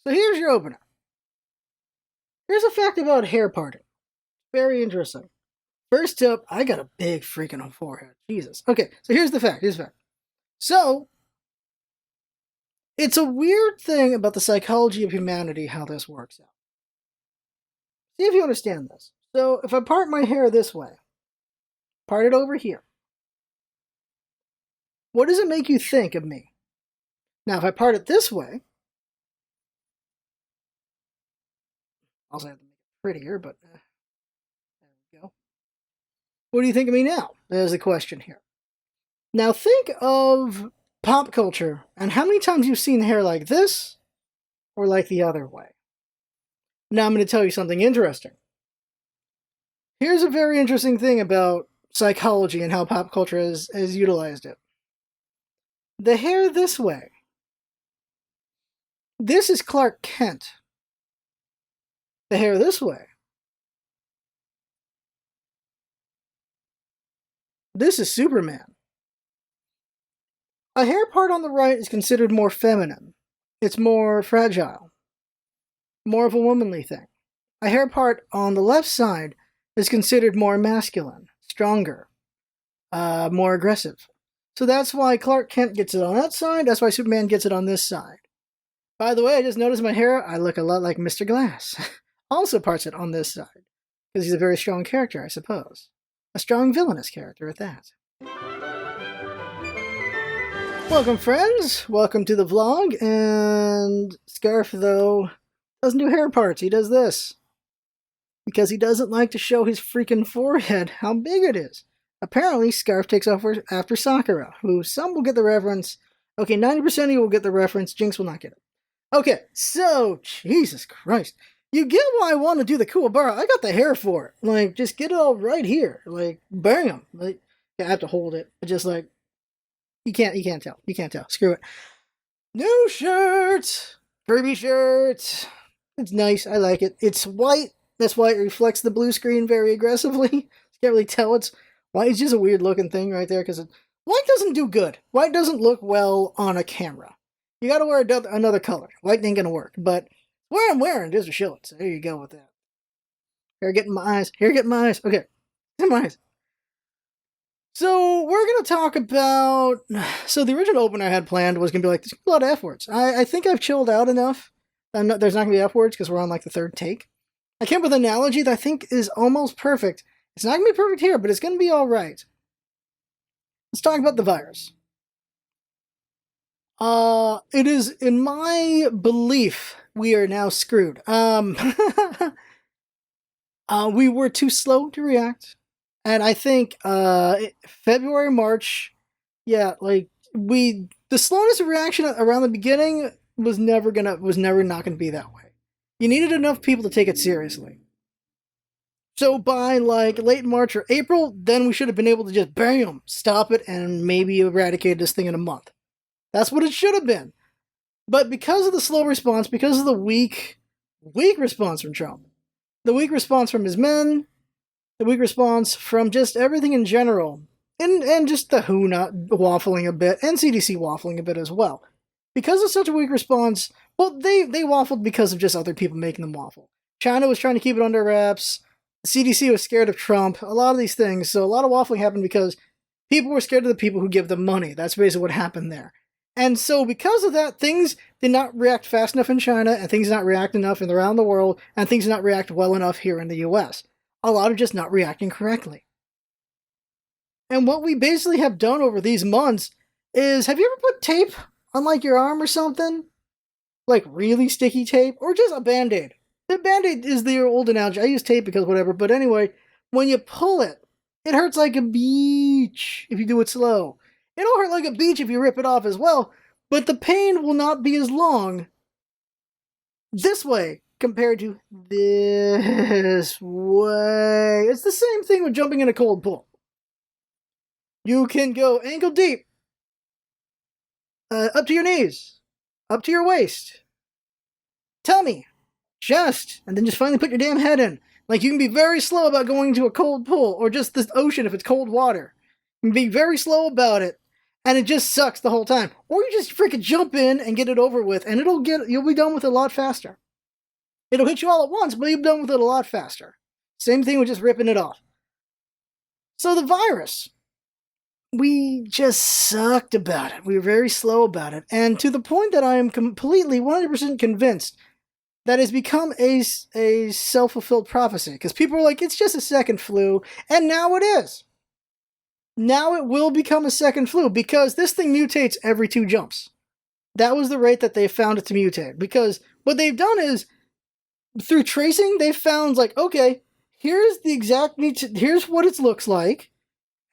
So here's your opener. Here's a fact about hair parting. Very interesting. First up, I got a big freaking forehead. Jesus. Okay, so here's the fact. So, it's a weird thing about the psychology of humanity how this works out. See if you understand this. So, if I part my hair this way, part it over here, what does it make you think of me? Now, if I part it this way, also have to make it prettier, but there we go. What do you think of me now? There's the question here. Now, think of pop culture and how many times you've seen hair like this or like the other way. Now, I'm going to tell you something interesting. Here's a very interesting thing about psychology and how pop culture has utilized it. The hair this way. This is Clark Kent. The hair this way. This is Superman. A hair part on the right is considered more feminine. It's more fragile. More of a womanly thing. A hair part on the left side is considered more masculine, stronger, more aggressive. So that's why Clark Kent gets it on that side, that's why Superman gets it on this side. By the way, I just noticed my hair, I look a lot like Mr. Glass. Also parts it on this side, because he's a very strong character, I suppose. A strong villainous character at that. Welcome, friends! Welcome to the vlog, and Scarf, though, doesn't do hair parts, he does this. Because he doesn't like to show his freaking forehead how big it is. Apparently, Scarf takes off after Sakura, who some will get the reference. Okay, 90% of you will get the reference, Jinx will not get it. Okay, so, Jesus Christ. You get why I want to do the Kuwabara. I got the hair for it. Like, just get it all right here. Like, bam. Like, I have to hold it. Just like, you can't tell. You can't tell. Screw it. New shirt! Kirby shirt! It's nice. I like it. It's white. That's why it reflects the blue screen very aggressively. You can't really tell it's white. It's just a weird looking thing right there because white doesn't do good. White doesn't look well on a camera. You gotta wear another color. White ain't gonna work. But what I'm wearing just to show it. So there you go with that. Here getting my eyes. Here getting my eyes. Okay. Get my eyes. So we're gonna talk about. So the original opener I had planned was gonna be like there's a lot of F words. I think I've chilled out enough. There's not gonna be F words because we're on like the third take. I came up with an analogy that I think is almost perfect. It's not going to be perfect here, but it's going to be alright. Let's talk about the virus. It is, in my belief, we are now screwed. We were too slow to react. And I think, February, March, yeah, like, the slowness of reaction around the beginning was never not gonna be that way. You needed enough people to take it seriously. So by like late March or April, then we should have been able to just bam, stop it and maybe eradicate this thing in a month. That's what it should have been. But because of the slow response, because of the weak response from Trump, the weak response from his men, the weak response from just everything in general, and just the WHO not waffling a bit, and CDC waffling a bit as well. Because of such a weak response, well, they waffled because of just other people making them waffle. China was trying to keep it under wraps. The CDC was scared of Trump. A lot of these things. So a lot of waffling happened because people were scared of the people who give them money. That's basically what happened there. And so because of that, things did not react fast enough in China, and things did not react enough around the world, and things did not react well enough here in the US. A lot of just not reacting correctly. And what we basically have done over these months is, have you ever put tape on like your arm or something? Like really sticky tape? Or just a Band-Aid? The Band-Aid is the old analogy. I use tape because whatever, but anyway, when you pull it, it hurts like a beach if you do it slow. It'll hurt like a beach if you rip it off as well, but the pain will not be as long this way compared to this way. It's the same thing with jumping in a cold pool. You can go ankle deep, up to your knees, up to your waist, tummy, chest, and then just finally put your damn head in. Like, you can be very slow about going into a cold pool, or just the ocean if it's cold water. You can be very slow about it, and it just sucks the whole time. Or you just freaking jump in and get it over with, and you'll be done with it a lot faster. It'll hit you all at once, but you'll be done with it a lot faster. Same thing with just ripping it off. So the virus, we just sucked about it. We were very slow about it. And to the point that I am completely 100% convinced that it's become a self-fulfilled prophecy. Because people are like, it's just a second flu. And now it is. Now it will become a second flu because this thing mutates every 2 jumps. That was the rate that they found it to mutate. Because what they've done is, through tracing, they've found, like, okay, here's what it looks like.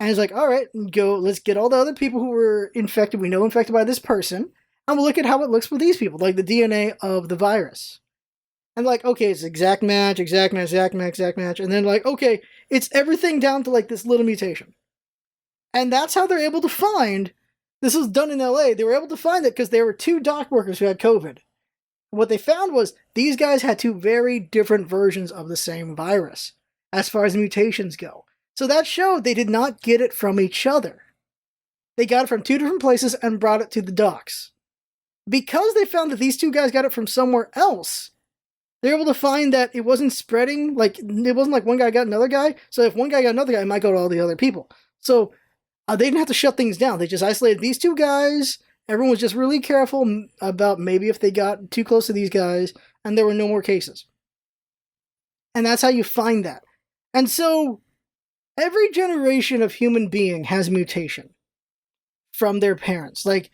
And it's like, all right, let's get all the other people who were infected, we know infected by this person, and we'll look at how it looks for these people, like the DNA of the virus. And like, okay, it's exact match, and then like, okay, it's everything down to like this little mutation. And that's how they're able to find, this was done in LA, they were able to find it because there were 2 dock workers who had COVID. What they found was these guys had 2 very different versions of the same virus, as far as mutations go. So that showed they did not get it from each other. They got it from 2 different places and brought it to the docks. Because they found that these 2 guys got it from somewhere else, they're able to find that it wasn't spreading, like, it wasn't like one guy got another guy, so if one guy got another guy, it might go to all the other people. So they didn't have to shut things down. They just isolated these 2 guys. Everyone was just really careful about maybe if they got too close to these guys, and there were no more cases. And that's how you find that. And so every generation of human being has mutation from their parents. Like,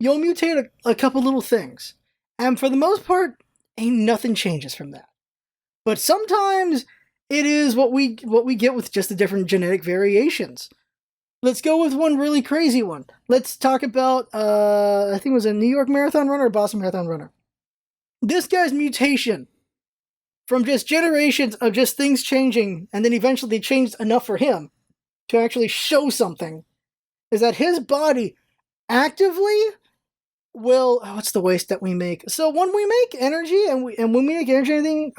you'll mutate a couple little things, and for the most part, ain't nothing changes from that. But sometimes it is what we get with just the different genetic variations. Let's go with one really crazy one. Let's talk about, I think it was a New York Marathon runner or Boston Marathon runner. This guy's mutation from just generations of just things changing, and then eventually they changed enough for him to actually show something, is that his body actively will, what's the waste that we make? So when we make energy, and when we make energy anything,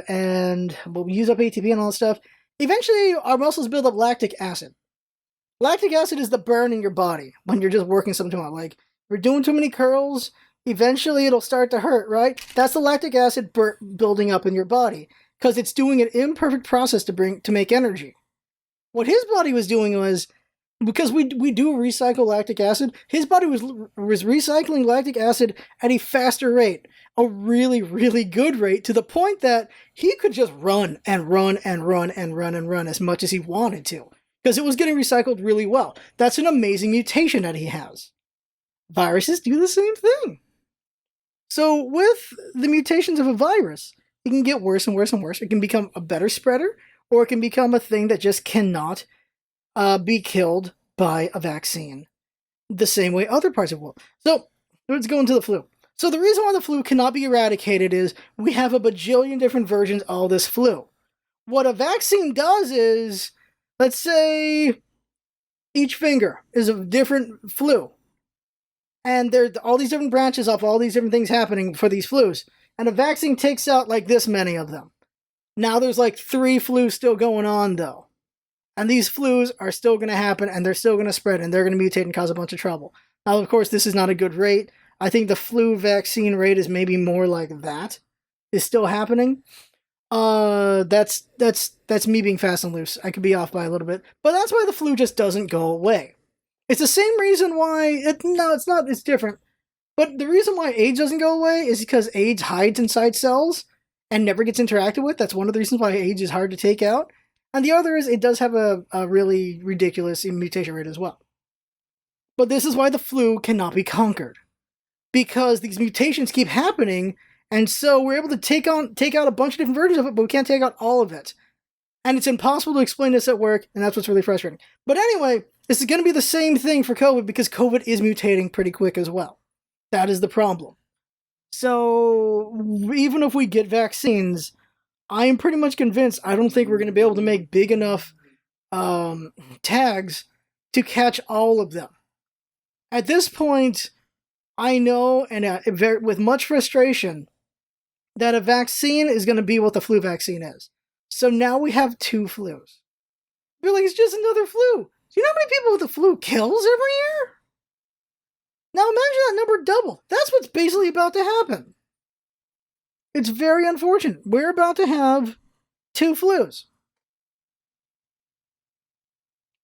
and we use up ATP and all that stuff, eventually our muscles build up lactic acid. Lactic acid is the burn in your body when you're just working something out. Like, if you're doing too many curls, eventually it'll start to hurt, right? That's the lactic acid building up in your body, because it's doing an imperfect process to make energy. What his body was doing was, because we do recycle lactic acid, his body was recycling lactic acid at a faster rate, a really, really good rate, to the point that he could just run as much as he wanted to, because it was getting recycled really well. That's an amazing mutation that he has. Viruses do the same thing. So with the mutations of a virus, it can get worse and worse and worse. It can become a better spreader, or it can become a thing that just cannot be killed by a vaccine, the same way other parts of the world. So let's go into the flu. So the reason why the flu cannot be eradicated is we have a bajillion different versions of this flu. What a vaccine does is, let's say each finger is a different flu, and there are all these different branches of all these different things happening for these flus, and a vaccine takes out like this many of them. Now there's like 3 flus still going on though. And these flus are still going to happen, and they're still going to spread, and they're going to mutate and cause a bunch of trouble. Now, of course, this is not a good rate. I think the flu vaccine rate is maybe more like that. Is still happening. That's me being fast and loose. I could be off by a little bit. But that's why the flu just doesn't go away. It's the same reason why... it's not. It's different. But the reason why AIDS doesn't go away is because AIDS hides inside cells and never gets interacted with. That's one of the reasons why AIDS is hard to take out. And the other is it does have a really ridiculous mutation rate as well. But this is why the flu cannot be conquered. Because these mutations keep happening, and so we're able to take out a bunch of different versions of it, but we can't take out all of it. And it's impossible to explain this at work, and that's what's really frustrating. But anyway, this is going to be the same thing for COVID, because COVID is mutating pretty quick as well. That is the problem. So even if we get vaccines, I am pretty much convinced I don't think we're going to be able to make big enough tags to catch all of them. At this point, I know, and with much frustration, that a vaccine is going to be what the flu vaccine is. So now we have 2 flus. You're like, it's just another flu. Do you know how many people with the flu kills every year? Now imagine that number double. That's what's basically about to happen. It's very unfortunate. We're about to have 2 flus.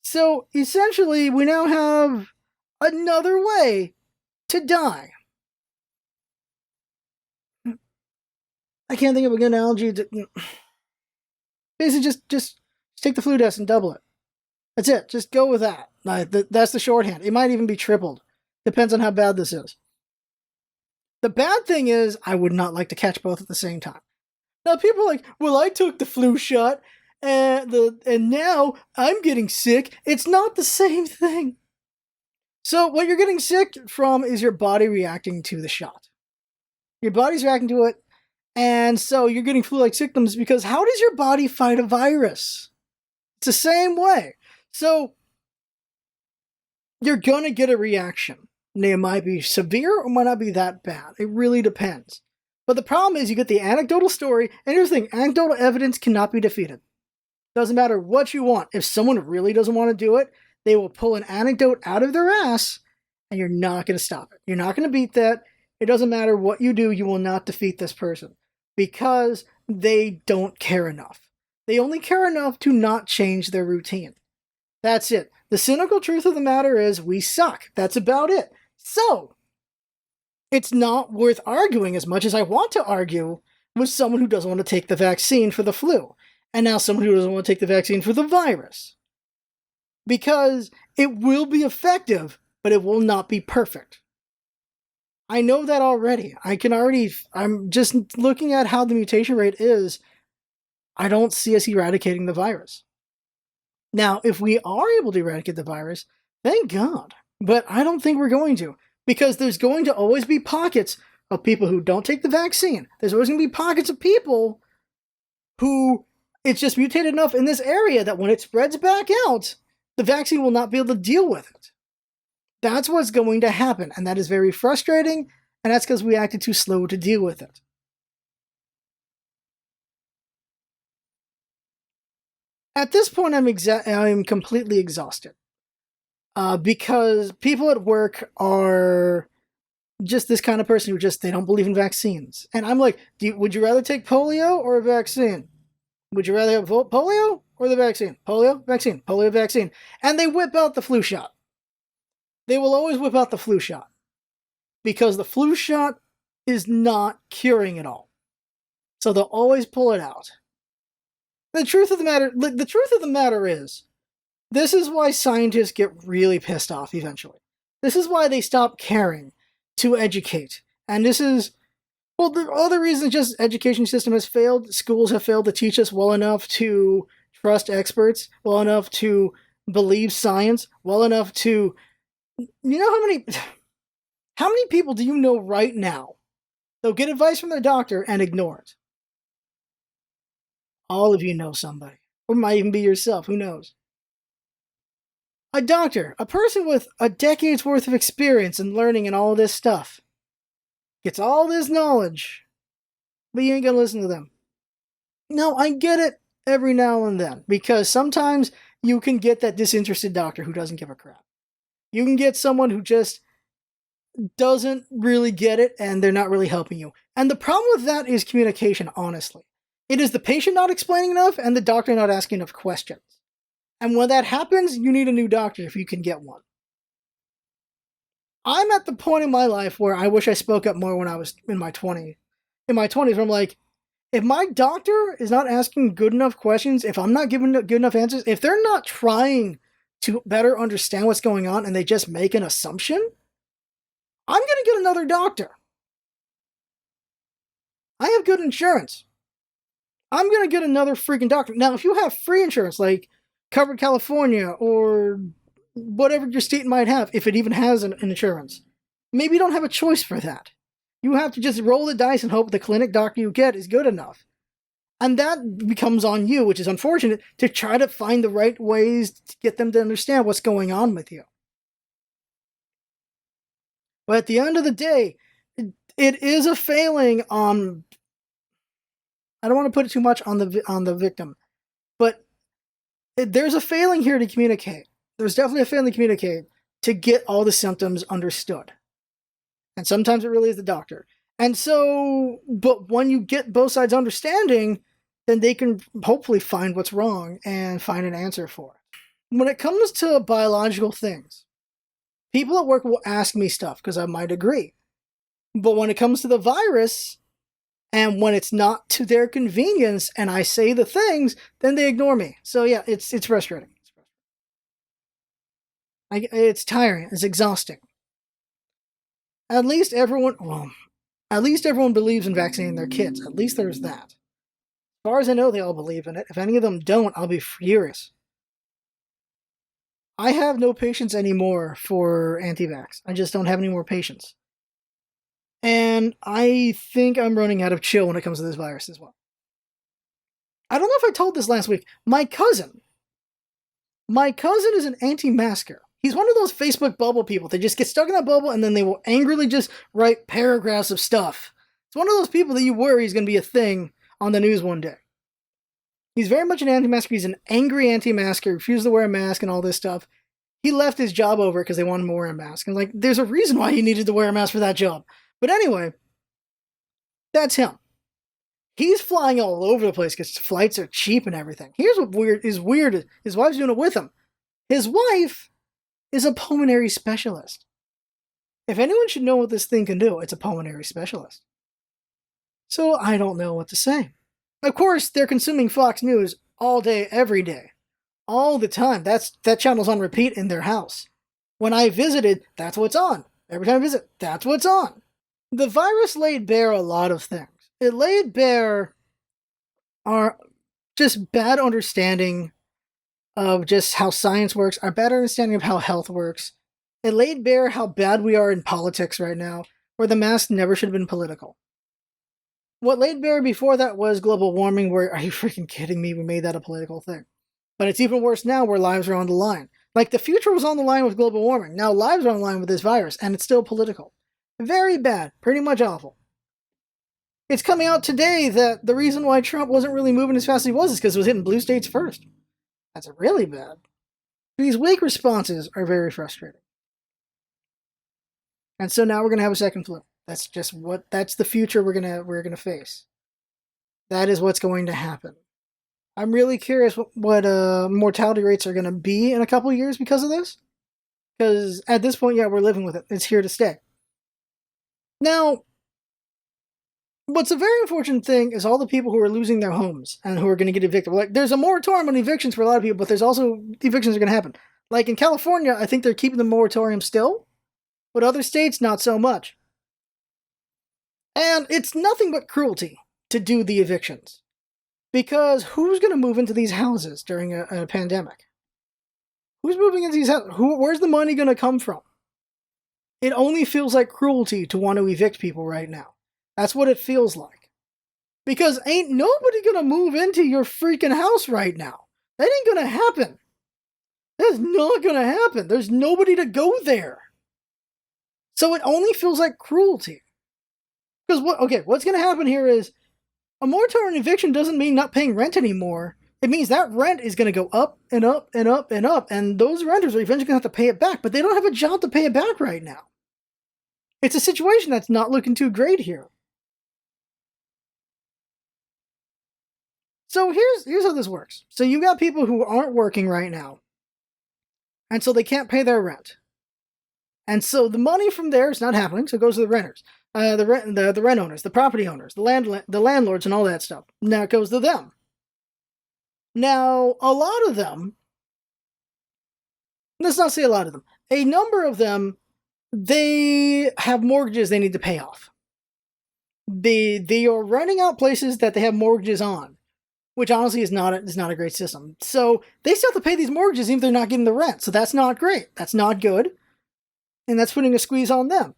So essentially, we now have another way to die. I can't think of a good analogy. Basically, just take the flu test and double it. That's it. Just go with that. That's the shorthand. It might even be tripled. Depends on how bad this is. The bad thing is, I would not like to catch both at the same time. Now, people are like, well, I took the flu shot, and now I'm getting sick. It's not the same thing. So what you're getting sick from is your body reacting to the shot. Your body's reacting to it, and so you're getting flu-like symptoms because how does your body fight a virus? It's the same way. So you're going to get a reaction. It might be severe or might not be that bad. It really depends. But the problem is you get the anecdotal story, and here's the thing, anecdotal evidence cannot be defeated. Doesn't matter what you want. If someone really doesn't want to do it, they will pull an anecdote out of their ass, and you're not going to stop it. You're not going to beat that. It doesn't matter what you do, you will not defeat this person. Because they don't care enough. They only care enough to not change their routine. That's it. The cynical truth of the matter is we suck. That's about it. So, it's not worth arguing as much as I want to argue with someone who doesn't want to take the vaccine for the flu. And now someone who doesn't want to take the vaccine for the virus. Because it will be effective, but it will not be perfect. I know that already. I'm just looking at how the mutation rate is. I don't see us eradicating the virus. Now, if we are able to eradicate the virus, thank God. But I don't think we're going to. Because there's going to always be pockets of people who don't take the vaccine. There's always going to be pockets of people who it's just mutated enough in this area that when it spreads back out, the vaccine will not be able to deal with it. That's what's going to happen. And that is very frustrating. And that's because we acted too slow to deal with it. At this point, I'm completely exhausted. Because people at work are just this kind of person who they don't believe in vaccines. And I'm like, would you rather take polio or a vaccine? Would you rather have polio or the vaccine? Polio, vaccine, polio, vaccine. And they whip out the flu shot. They will always whip out the flu shot. Because the flu shot is not curing it all. So they'll always pull it out. The truth of the matter is, this is why scientists get really pissed off eventually. This is why they stop caring to educate. And this is, well, the other reason is just education system has failed. Schools have failed to teach us well enough to trust experts, well enough to believe science, well enough to, you know how many people do you know right now? They'll get advice from their doctor and ignore it. All of you know somebody. Or it might even be yourself, who knows? A doctor, a person with a decade's worth of experience and learning and all this stuff, gets all this knowledge, but you ain't gonna listen to them. No, I get it every now and then, because sometimes you can get that disinterested doctor who doesn't give a crap. You can get someone who just doesn't really get it and they're not really helping you. And the problem with that is communication, honestly. It is the patient not explaining enough and the doctor not asking enough questions. And when that happens, you need a new doctor if you can get one. I'm at the point in my life where I wish I spoke up more when I was in my 20s. In my 20s, where I'm like, if my doctor is not asking good enough questions, if I'm not giving good enough answers, if they're not trying to better understand what's going on and they just make an assumption, I'm going to get another doctor. I have good insurance. I'm going to get another freaking doctor. Now, if you have free insurance, like Covered California or whatever your state might have, if it even has an insurance, maybe you don't have a choice for that. You have to just roll the dice and hope the clinic doctor you get is good enough. And that becomes on you, which is unfortunate, to try to find the right ways to get them to understand what's going on with you. But at the end of the day, it is a failing on... I don't want to put it too much on the victim, but there's a failing here to communicate. There's definitely a failing to communicate to get all the symptoms understood. And sometimes it really is the doctor. And so, but when you get both sides understanding, then they can hopefully find what's wrong and find an answer for it. When it comes to biological things, people at work will ask me stuff because I might agree. But when it comes to the virus, and when it's not to their convenience and I say the things, then they ignore me. So yeah, it's frustrating. It's tiring. It's exhausting. At least everyone believes in vaccinating their kids. At least there's that. As far as I know, they all believe in it. If any of them don't, I'll be furious. I have no patience anymore for anti-vax. I just don't have any more patience. And I think I'm running out of chill when it comes to this virus as well. I don't know if I told this last week. My cousin is an anti-masker. He's one of those Facebook bubble people. They just get stuck in that bubble and then they will angrily just write paragraphs of stuff. It's one of those people that you worry is going to be a thing on the news one day. He's very much an anti-masker. He's an angry anti-masker, refused to wear a mask and all this stuff. He left his job over because they wanted him to wear a mask. And like, there's a reason why he needed to wear a mask for that job. But anyway, that's him. He's flying all over the place because flights are cheap and everything. Here's what is weird. His wife's doing it with him. His wife is a pulmonary specialist. If anyone should know what this thing can do, it's a pulmonary specialist. So I don't know what to say. Of course, they're consuming Fox News all day, every day. All the time. That channel's on repeat in their house. When I visited, that's what's on. Every time I visit, that's what's on. The virus laid bare a lot of things. It laid bare our just bad understanding of just how science works, our bad understanding of how health works. It laid bare how bad we are in politics right now, where the mask never should have been political. What laid bare before that was global warming, where, are you freaking kidding me? We made that a political thing. But it's even worse now, where lives are on the line. Like, the future was on the line with global warming. Now lives are on the line with this virus, and it's still political. Very bad. Pretty much awful. It's coming out today that the reason why Trump wasn't really moving as fast as he was is because it was hitting blue states first. That's really bad. These weak responses are very frustrating. And so now we're going to have a second flu. That's the future we're going to face. That is what's going to happen. I'm really curious what mortality rates are going to be in a couple of years because of this. Because at this point, yeah, we're living with it. It's here to stay. Now, what's a very unfortunate thing is all the people who are losing their homes and who are going to get evicted. Like, there's a moratorium on evictions for a lot of people, but there's also evictions are going to happen. Like in California, I think they're keeping the moratorium still, but other states, not so much. And it's nothing but cruelty to do the evictions. Because who's going to move into these houses during a pandemic? Who's moving into these houses? Where's the money going to come from? It only feels like cruelty to want to evict people right now. That's what it feels like. Because ain't nobody going to move into your freaking house right now. That ain't going to happen. That's not going to happen. There's nobody to go there. So it only feels like cruelty. Because what's going to happen here is a moratorium on eviction doesn't mean not paying rent anymore. It means that rent is going to go up and up and up and up, and those renters are eventually going to have to pay it back, but they don't have a job to pay it back right now. It's a situation that's not looking too great here. So here's how this works. So you got people who aren't working right now, and so they can't pay their rent. And so the money from there is not happening, so it goes to the renters. The rent owners, the property owners, the landlords, and all that stuff. Now it goes to them. Now, a lot of them, let's not say a lot of them, a number of them, they have mortgages they need to pay off. They are renting out places that they have mortgages on, which honestly is not a great system. So they still have to pay these mortgages even if they're not getting the rent. So that's not great. That's not good. And that's putting a squeeze on them.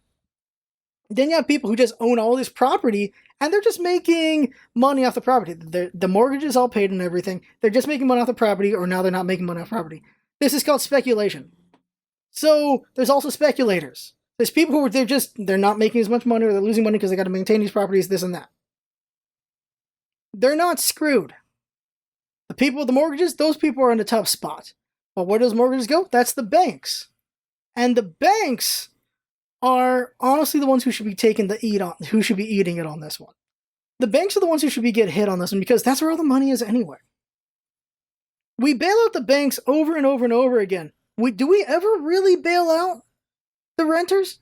Then you have people who just own all this property, and they're just making money off the property. The mortgage is all paid and everything. They're just making money off the property, or now they're not making money off property. This is called speculation. So there's also speculators. There's people who they're not making as much money, or they're losing money because they got to maintain these properties, this and that. They're not screwed. The people with the mortgages, those people are in a tough spot. But where do those mortgages go? That's the banks. And the banks are honestly the ones who should be taking the eat on, who should be eating it on this one. The banks are the ones who should be get hit on this one because that's where all the money is anyway. We bail out the banks over and over and over again. Do we ever really bail out the renters?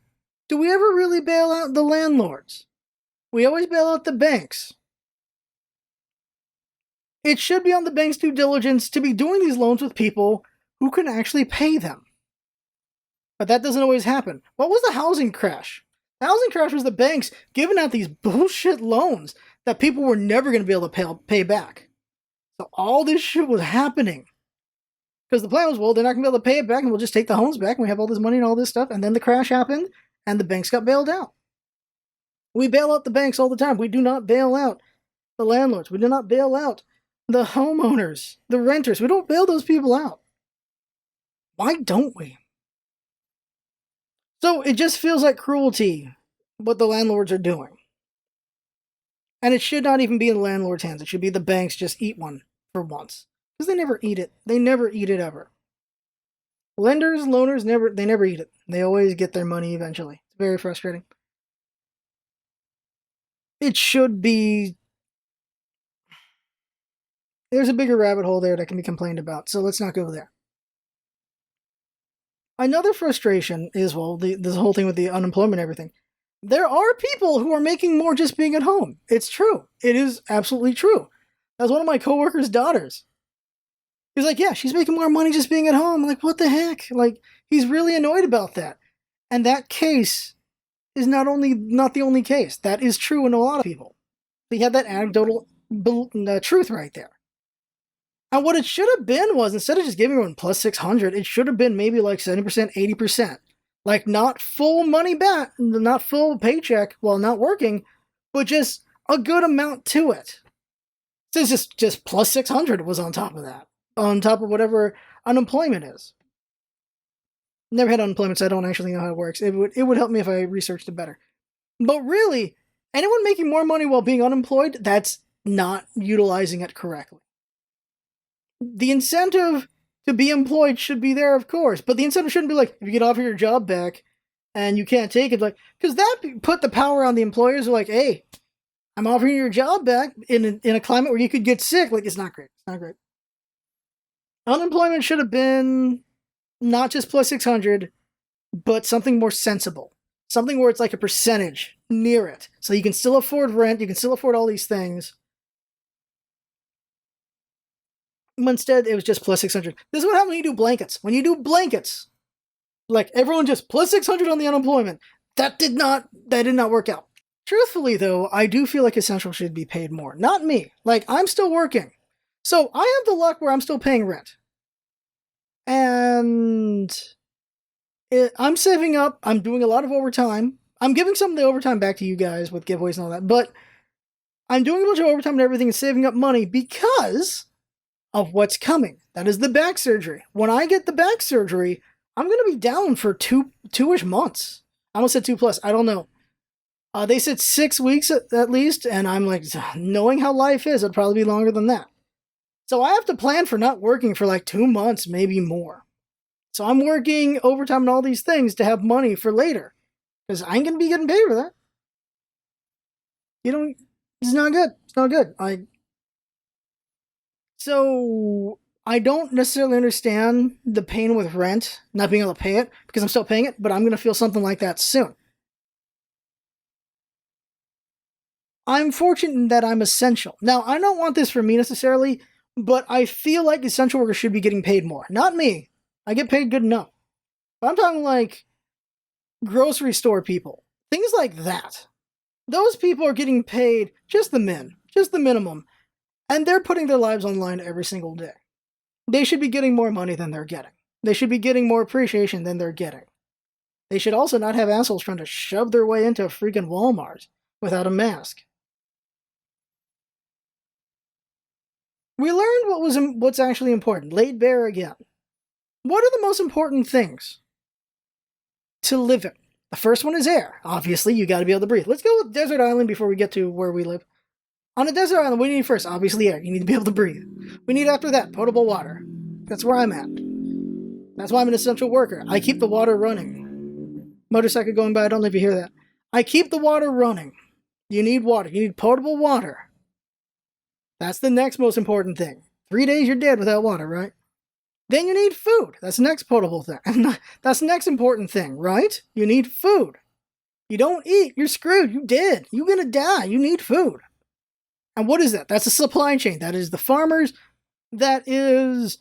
Do we ever really bail out the landlords? We always bail out the banks. It should be on the bank's due diligence to be doing these loans with people who can actually pay them. But that doesn't always happen. What was the housing crash? The housing crash was the banks giving out these bullshit loans that people were never going to be able to pay back. So all this shit was happening. Because the plan was, well, they're not going to be able to pay it back and we'll just take the homes back and we have all this money and all this stuff. And then the crash happened and the banks got bailed out. We bail out the banks all the time. We do not bail out the landlords. We do not bail out the homeowners, the renters. We don't bail those people out. Why don't we? So it just feels like cruelty what the landlords are doing. And it should not even be in the landlord's hands. It should be the banks just eat one for once. Because they never eat it. They never eat it ever. Lenders, loaners, they never eat it. They always get their money eventually. It's very frustrating. It should be... There's a bigger rabbit hole there that can be complained about, so let's not go there. Another frustration is, well, this whole thing with the unemployment and everything. There are people who are making more just being at home. It's true. It is absolutely true. That's one of my coworkers' daughters. He's like, yeah, she's making more money just being at home. I'm like, what the heck? Like, he's really annoyed about that. And that case is not the only case. That is true in a lot of people. He had that anecdotal truth right there. And what it should have been was, instead of just giving everyone plus 600, it should have been maybe like 70%, 80%. Like, not full money back, not full paycheck while not working, but just a good amount to it. So it's just plus 600 was on top of that. On top of whatever unemployment is. Never had unemployment, so I don't actually know how it works. It would help me if I researched it better. But really, anyone making more money while being unemployed, that's not utilizing it correctly. The incentive to be employed should be there, of course, but the incentive shouldn't be like, if you get offered your job back and you can't take it, like, because that put the power on the employers who are like, hey, I'm offering you your job back in a climate where you could get sick. Like, it's not great. It's not great. Unemployment should have been not just plus 600, but something more sensible. Something where it's like a percentage near it. So you can still afford rent, you can still afford all these things. But instead, it was just plus 600. This is what happens when you do blankets. When you do blankets, like, everyone just plus 600 on the unemployment. That did not work out. Truthfully, though, I do feel like essential should be paid more. Not me. Like, I'm still working. So I have the luck where I'm still paying rent. And I'm saving up. I'm doing a lot of overtime. I'm giving some of the overtime back to you guys with giveaways and all that. But I'm doing a bunch of overtime and everything and saving up money because of what's coming. That is the back surgery. When I get the back surgery, I'm going to be down for two-ish months. I almost said 2+. I don't know. They said 6 weeks at least. And I'm like, knowing how life is, it'll probably be longer than that. So I have to plan for not working for like 2 months, maybe more. So I'm working overtime and all these things to have money for later. Because I ain't going to be getting paid for that. It's not good. It's not good. So I don't necessarily understand the pain with rent, not being able to pay it, because I'm still paying it, but I'm going to feel something like that soon. I'm fortunate that I'm essential. Now, I don't want this for me necessarily, but I feel like essential workers should be getting paid more. Not me. I get paid good enough. But I'm talking like grocery store people. Things like that. Those people are getting paid just the minimum. And they're putting their lives on the line every single day. They should be getting more money than they're getting. They should be getting more appreciation than they're getting. They should also not have assholes trying to shove their way into a freaking Walmart without a mask. We learned what's actually important. Laid bare again. What are the most important things to live in? The first one is air. Obviously, you got to be able to breathe. Let's go with desert island before we get to where we live. On a desert island, what do you need first? Obviously air. You need to be able to breathe. We need after that potable water. That's where I'm at. That's why I'm an essential worker. I keep the water running. Motorcycle going by, I don't know if you hear that. I keep the water running. You need water. You need potable water. That's the next most important thing. 3 days you're dead without water, right? Then you need food. That's the next potable thing. That's the next important thing, right? You need food. You don't eat, you're screwed. You're dead. You're gonna die. You need food. And what is that? That's a supply chain. That is the farmers. That is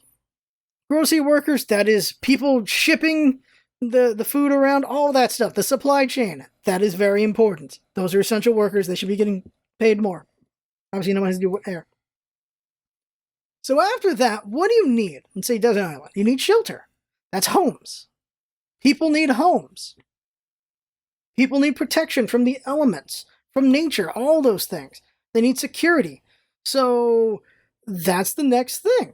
grocery workers. That is people shipping the food around. All that stuff. The supply chain. That is very important. Those are essential workers. They should be getting paid more. Obviously, no one has to do with air. So after that, what do you need? Let's say Desert Island. You need shelter. That's homes. People need homes. People need protection from the elements, from nature, all those things. They need security. So that's the next thing.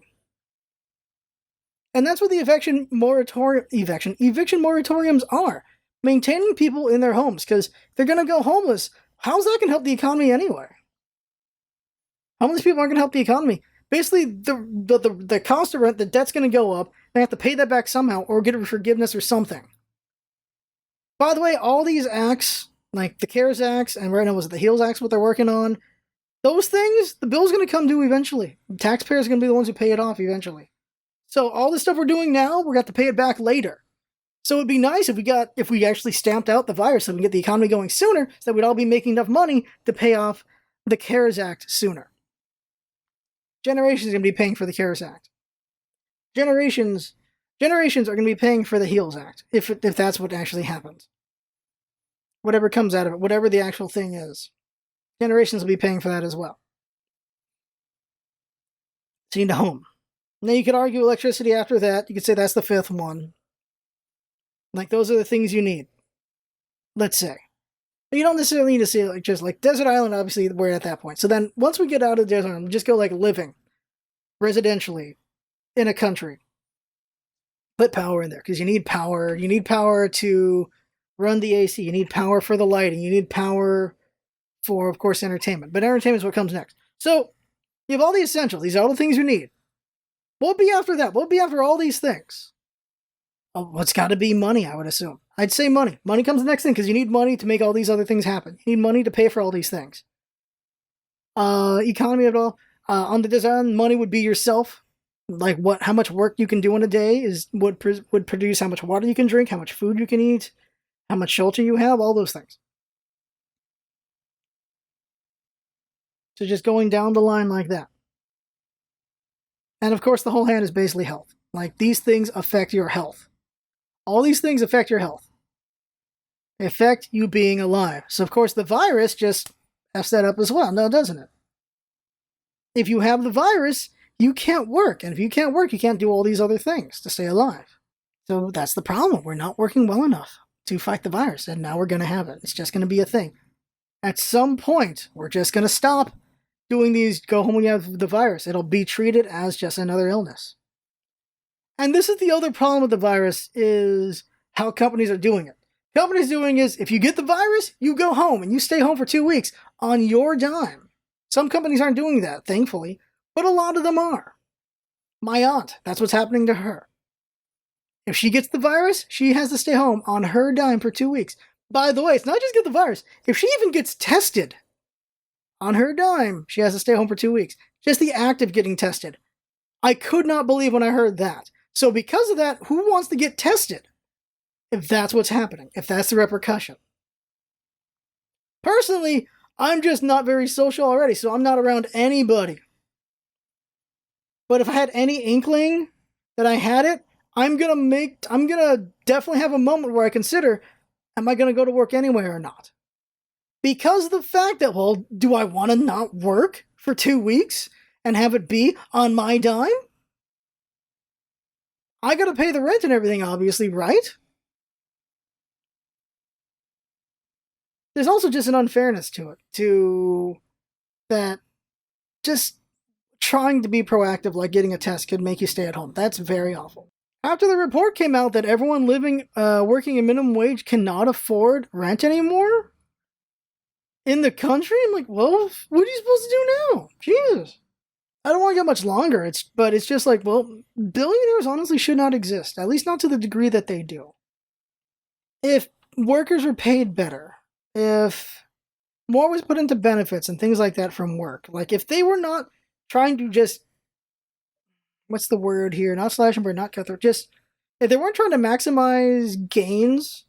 And that's what the eviction moratoriums are. Maintaining people in their homes, because they're going to go homeless. How's that going to help the economy anyway? Homeless people aren't going to help the economy. Basically, the cost of rent, the debt's going to go up. They have to pay that back somehow or get a forgiveness or something. By the way, all these acts, like the CARES Acts, and right now was it the HEALS Acts, what they're working on, those things, the bill's going to come due eventually. Taxpayers are going to be the ones who pay it off eventually. So all the stuff we're doing now, we're going to have to pay it back later. So it'd be nice if we actually stamped out the virus so we can get the economy going sooner, so that we'd all be making enough money to pay off the CARES Act sooner. Generations are going to be paying for the CARES Act. Generations are going to be paying for the HEALS Act, if that's what actually happens. Whatever comes out of it, whatever the actual thing is. Generations will be paying for that as well. So you need a home. Now you could argue electricity after that. You could say that's the fifth one. Like, those are the things you need. Let's say. But you don't necessarily need to say, like, just like Desert Island, obviously, we're at that point. So then, once we get out of Desert Island, just go, like, living residentially in a country. Put power in there, because you need power. You need power to run the AC. You need power for the lighting. You need power for, of course, entertainment. But entertainment is what comes next. So, you have all the essentials. These are all the things you need. What would be after that? What would be after all these things? Oh, it's got to be money, I would assume. I'd say money. Money comes the next thing, because you need money to make all these other things happen. You need money to pay for all these things. Economy of it all. On the design, money would be yourself. Like, how much work you can do in a day would produce how much water you can drink, how much food you can eat, how much shelter you have, all those things. So just going down the line like that. And of course, the whole hand is basically health. Like, these things affect your health. All these things affect your health. They affect you being alive. So, of course, the virus just F's that up as well, now doesn't it? If you have the virus, you can't work. And if you can't work, you can't do all these other things to stay alive. So that's the problem. We're not working well enough to fight the virus. And now we're going to have it. It's just going to be a thing. At some point, we're just going to stop doing these go home when you have the virus. It'll be treated as just another illness. And this is the other problem with the virus, is how companies are doing it. Companies doing is, if you get the virus, you go home and you stay home for 2 weeks on your dime. Some companies aren't doing that, thankfully, but a lot of them are. My aunt, that's what's happening to her. If she gets the virus, she has to stay home on her dime for 2 weeks. By the way, it's not just get the virus. If she even gets tested on her dime, she has to stay home for 2 weeks. Just the act of getting tested. I could not believe when I heard that. So because of that, who wants to get tested? If that's what's happening, if that's the repercussion. Personally, I'm just not very social already, so I'm not around anybody. But if I had any inkling that I had it, I'm gonna definitely have a moment where I consider, am I gonna go to work anyway or not? Because of the fact that, well, do I want to not work for 2 weeks and have it be on my dime? I gotta pay the rent and everything, obviously, right? There's also just an unfairness to it, that just trying to be proactive, like getting a test, could make you stay at home. That's very awful. After the report came out that everyone working a minimum wage cannot afford rent anymore in the country, I'm like, well, what are you supposed to do now? Jesus. I don't want to get much longer, but it's just like, well, billionaires honestly should not exist, at least not to the degree that they do. If workers were paid better, if more was put into benefits and things like that from work, like if they were not trying to just, what's the word here? Not slash and burn, not cutthroat. Just if they weren't trying to maximize gains,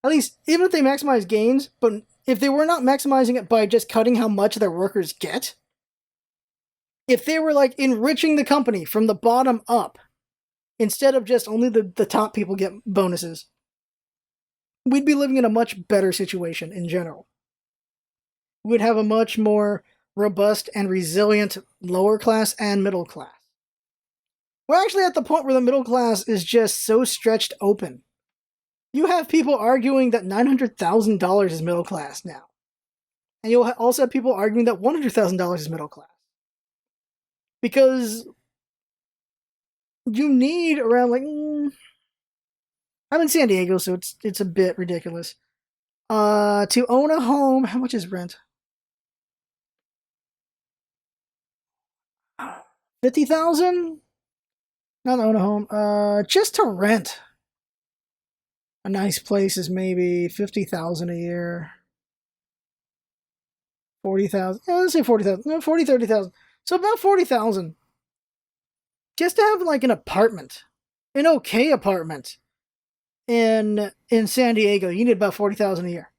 at least even if they maximize gains, but if they were not maximizing it by just cutting how much their workers get, if they were like enriching the company from the bottom up, instead of just only the top people get bonuses, we'd be living in a much better situation in general. We'd have a much more robust and resilient lower class and middle class. We're actually at the point where the middle class is just so stretched open. You have people arguing that $900,000 is middle class now. And you'll also have people arguing that $100,000 is middle class. Because you need around like... I'm in San Diego, so it's a bit ridiculous. To own a home, how much is rent? $50,000? Not to own a home. Just to rent a nice place is maybe $50,000 a year. 40,000. Yeah, let's say 40,000. No, 40, 30,000. So about 40,000. Just to have like an apartment, an okay apartment in San Diego, you need about 40,000 a year.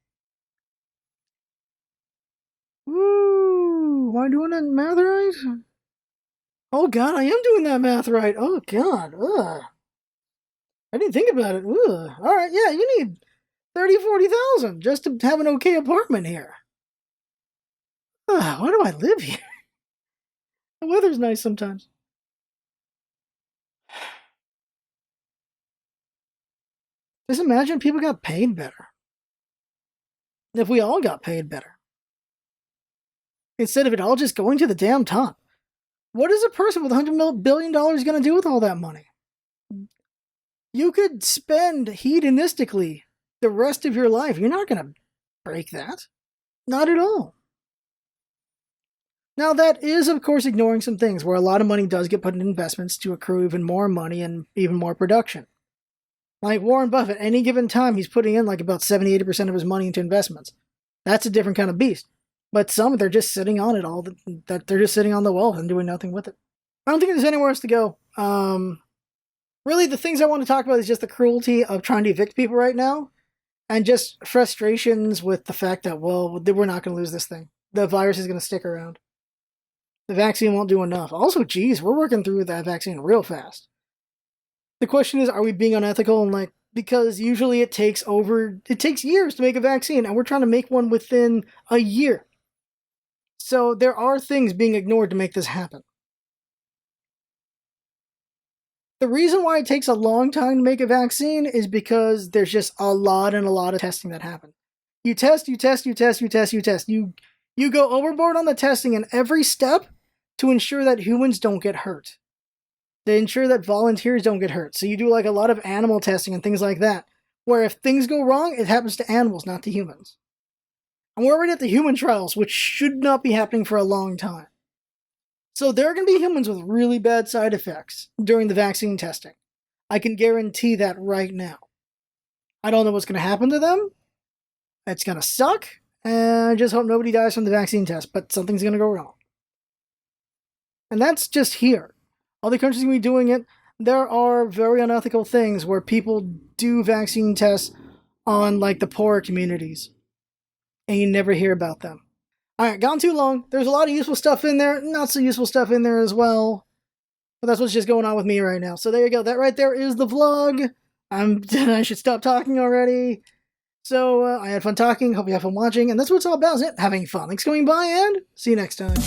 Woo! Am I doing that math right? Oh god, I am doing that math right. Oh god. Ugh. I didn't think about it. Ugh. Alright, yeah, you need 30, 40,000 just to have an okay apartment here. Ugh, why do I live here? The weather's nice sometimes. Just imagine people got paid better. If we all got paid better. Instead of it all just going to the damn top. What is a person with $100 billion going to do with all that money? You could spend hedonistically the rest of your life. You're not going to break that. Not at all. Now, that is, of course, ignoring some things where a lot of money does get put in investments to accrue even more money and even more production. Like Warren Buffett, any given time, he's putting in like about 70-80% of his money into investments. That's a different kind of beast. But some, they're just sitting on it all. That they're just sitting on the wealth and doing nothing with it. I don't think there's anywhere else to go. Really, the things I want to talk about is just the cruelty of trying to evict people right now. And just frustrations with the fact that, well, we're not going to lose this thing. The virus is going to stick around. The vaccine won't do enough. Also, geez, we're working through that vaccine real fast. The question is, are we being unethical? And like, because usually it takes years to make a vaccine, and we're trying to make one within a year. So there are things being ignored to make this happen. The reason why it takes a long time to make a vaccine is because there's just a lot of testing that happens. You test. You go overboard on the testing in every step to ensure that humans don't get hurt. To ensure that volunteers don't get hurt. So you do like a lot of animal testing and things like that, where if things go wrong, it happens to animals, not to humans. And we're already at the human trials, which should not be happening for a long time. So there are going to be humans with really bad side effects during the vaccine testing. I can guarantee that right now. I don't know what's going to happen to them. It's going to suck. And I just hope nobody dies from the vaccine test, but something's going to go wrong. And that's just here. Other countries will be doing it. There are very unethical things where people do vaccine tests on like the poorer communities. And you never hear about them. Alright, gone too long. There's a lot of useful stuff in there. Not so useful stuff in there as well. But that's what's just going on with me right now. So there you go. That right there is the vlog. I should stop talking already. So I had fun talking. Hope you have fun watching. And that's what it's all about, isn't it? Having fun. Thanks for coming by and see you next time.